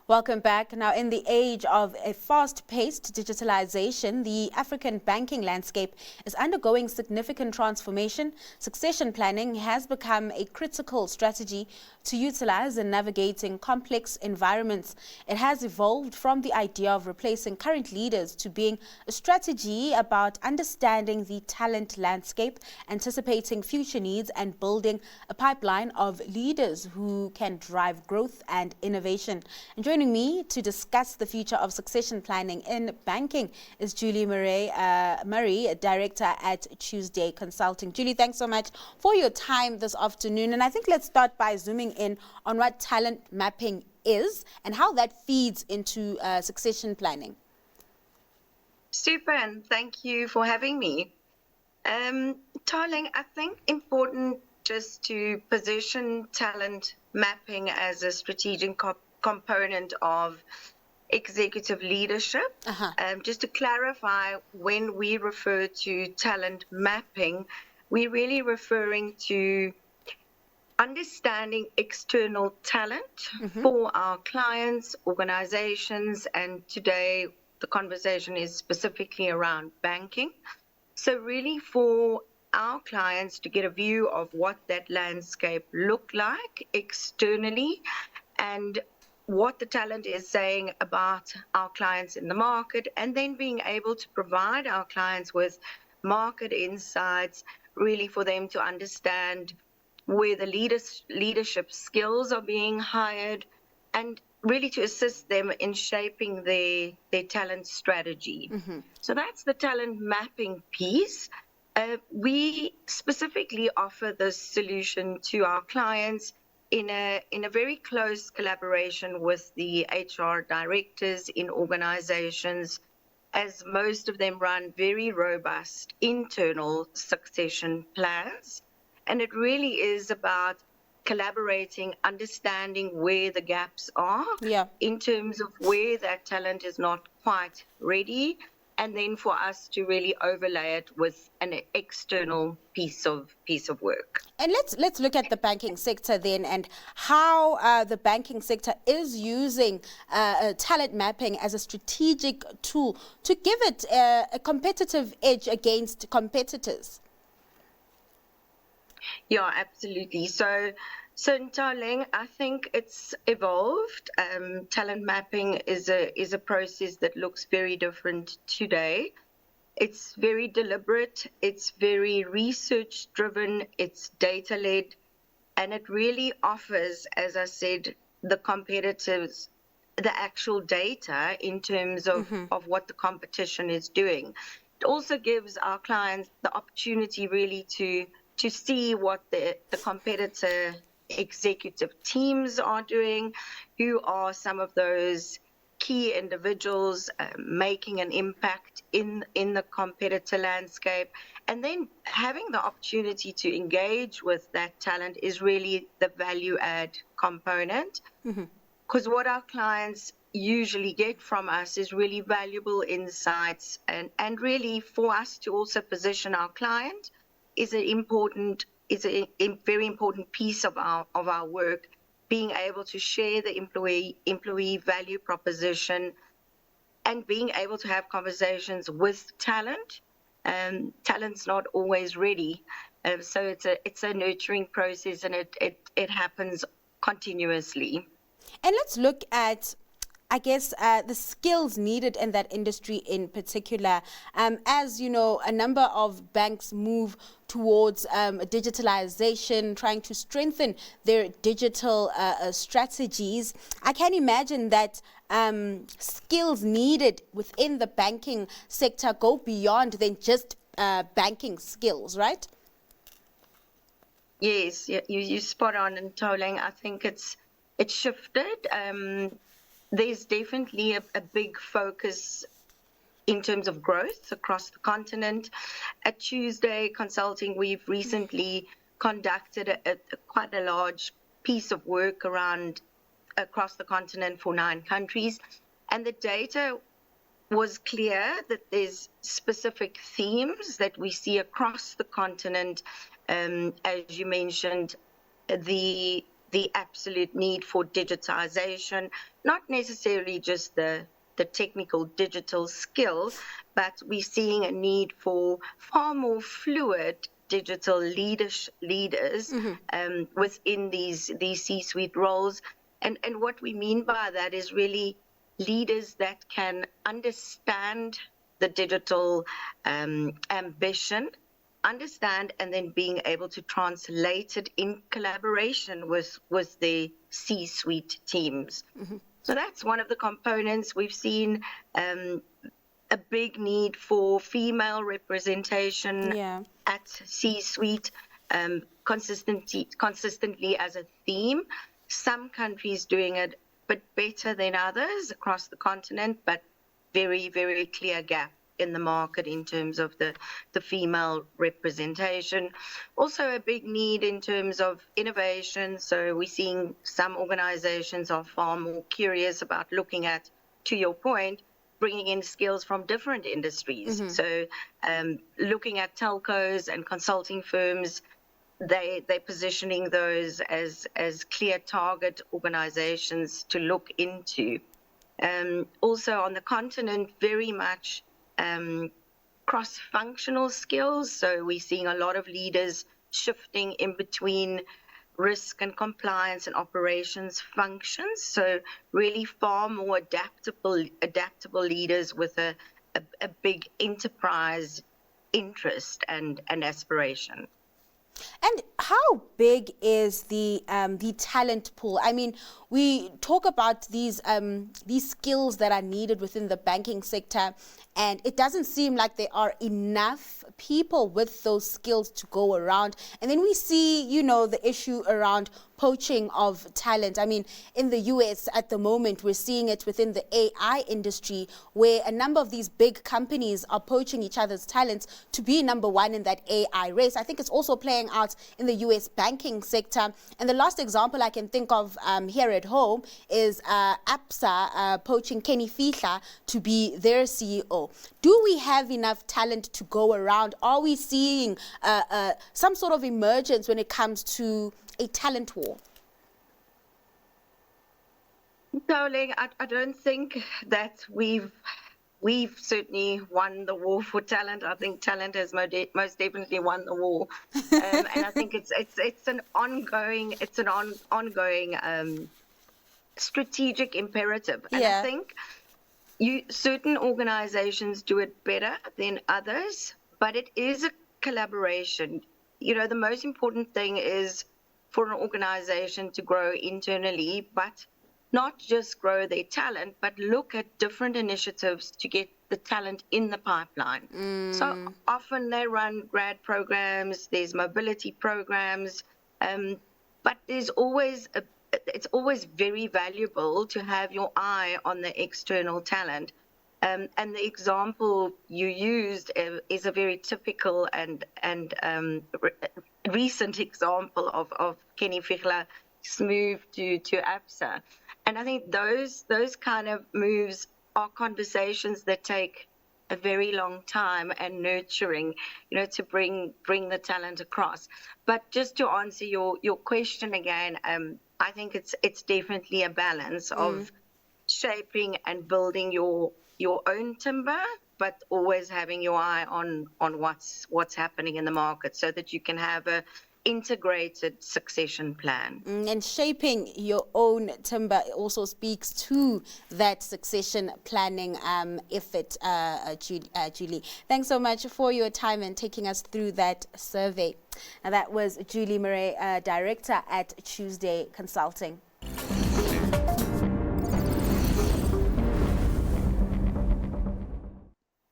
Welcome back. Now, in the age of a fast-paced digitalization, the African banking landscape is undergoing significant transformation. Succession planning has become a critical strategy to utilize in navigating complex environments. It has evolved from the idea of replacing current leaders to being a strategy about understanding the talent landscape, anticipating future needs, and building a pipeline of leaders who can drive growth and innovation. And joining me to discuss the future of succession planning in banking is Julie Murray, Director at Tuesday Consulting. Julie, thanks so much for your time this afternoon. And I think let's start by zooming in on what talent mapping is and how that feeds into succession planning. Super, and thank you for having me. Tarling, I think important just to position talent mapping as a strategic component of executive leadership. Just to clarify, when we refer to talent mapping, we're really referring to understanding external talent for our clients, organizations, and today the conversation is specifically around banking. So really for our clients to get a view of what that landscape look like externally and what the talent is saying about our clients in the market, and then being able to provide our clients with market insights, really for them to understand where the leadership skills are being hired, and really to assist them in shaping their talent strategy. So that's the talent mapping piece. We specifically offer this solution to our clients in a very close collaboration with the HR directors in organizations, as most of them run very robust internal succession plans. And it really is about collaborating, understanding where the gaps are in terms of where that talent is not quite ready, and then for us to really overlay it with an external piece of work. And let's look at the banking sector then, and how the banking sector is using talent mapping as a strategic tool to give it a competitive edge against competitors. Yeah, absolutely. So in Tarling, I think it's evolved. Talent mapping is a process that looks very different today. It's very deliberate, it's very research-driven, it's data-led, and it really offers, as I said, the competitors the actual data in terms of what the competition is doing. It also gives our clients the opportunity really to see what the competitor executive teams are doing, who are some of those key individuals making an impact in the competitor landscape, and then having the opportunity to engage with that talent is really the value add component, because what our clients usually get from us is really valuable insights, and really for us to also position our client is a very important piece of our work, being able to share the employee value proposition and being able to have conversations with talent. Talent's not always ready, so it's a nurturing process, and it happens continuously. And let's look at, I guess, the skills needed in that industry in particular. As you know, a number of banks move towards digitalization, trying to strengthen their digital strategies. I can imagine that skills needed within the banking sector go beyond than just banking skills, right? Yes, you spot on, and Tarling, I think it's shifted. There's definitely a big focus in terms of growth across the continent. At Tuesday Consulting, we've recently conducted quite a large piece of work across the continent for 9 countries, and the data was clear that there's specific themes that we see across the continent. As you mentioned, the the absolute need for digitization, not necessarily just the technical digital skill, but we're seeing a need for far more fluid digital leaders within these C-suite roles. And what we mean by that is really leaders that can understand the digital ambition, understand, and then being able to translate it in collaboration with the C-suite teams. So that's one of the components. We've seen a big need for female representation at C-suite consistently as a theme. Some countries doing it a bit better than others across the continent, but very, very clear gap in the market in terms of the female representation. Also a big need in terms of innovation. So we're seeing some organizations are far more curious about looking at, to your point, bringing in skills from different industries. So looking at telcos and consulting firms, they're positioning those as clear target organizations to look into. Also on the continent, very much cross-functional skills. So we're seeing a lot of leaders shifting in between risk and compliance and operations functions. So really far more adaptable leaders with a big enterprise interest and aspiration. And how big is the talent pool? I mean, we talk about these skills that are needed within the banking sector, and it doesn't seem like there are enough people with those skills to go around. And then we see, you know, the issue around poaching of talent. I mean, in the US at the moment, we're seeing it within the AI industry, where a number of these big companies are poaching each other's talents to be number one in that AI race. I think it's also playing out in the US banking sector. And the last example I can think of here at home is APSA poaching Kenny Fihla to be their CEO. Do we have enough talent to go around? Are we seeing some sort of emergence when it comes to a talent war? Darling, I don't think that we've certainly won the war for talent. I think talent has most definitely won the war, and I think it's an ongoing strategic imperative. And I think certain organizations do it better than others, but it is a collaboration. You know, the most important thing is for an organization to grow internally, but not just grow their talent, but look at different initiatives to get the talent in the pipeline. So often they run grad programs, there's mobility programs, but there's always it's always very valuable to have your eye on the external talent. And the example you used is a very typical and recent example of Kenny Fihla's move to APSA. And I think those kind of moves are conversations that take a very long time and nurturing, you know, to bring the talent across. But just to answer your question again, I think it's definitely a balance of shaping and building your own timber, but always having your eye on what's happening in the market so that you can have a integrated succession plan. And shaping your own timber also speaks to that succession planning effort, Julie. Thanks so much for your time and taking us through that survey. And that was Julie Murray, Director at Tuesday Consulting.